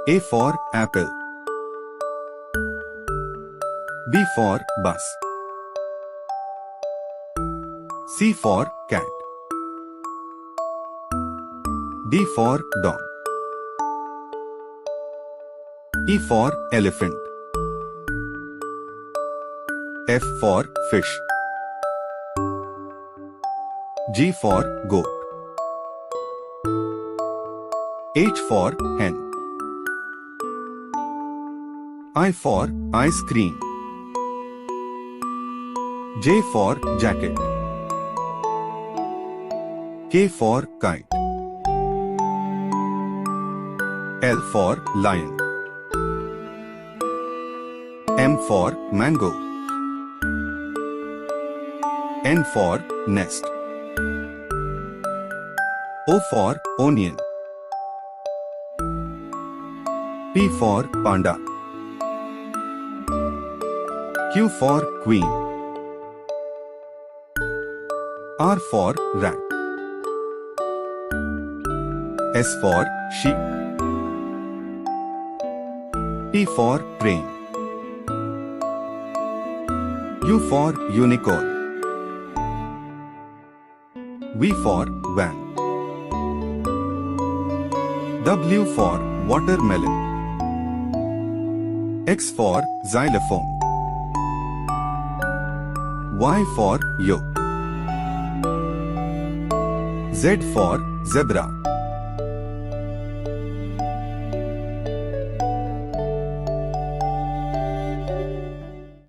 A for apple. B for bus. C for cat. D for dog. E for elephant. F for fish. G for goat. H for hen. I for ice cream. J for jacket. K for kite. L for lion. M for mango. N for nest. O for onion. P for panda. Q for queen. R for rat. S for sheep. T for train. U for unicorn. V for van. W for watermelon. X for xylophone. Y for yoke. Z for zebra.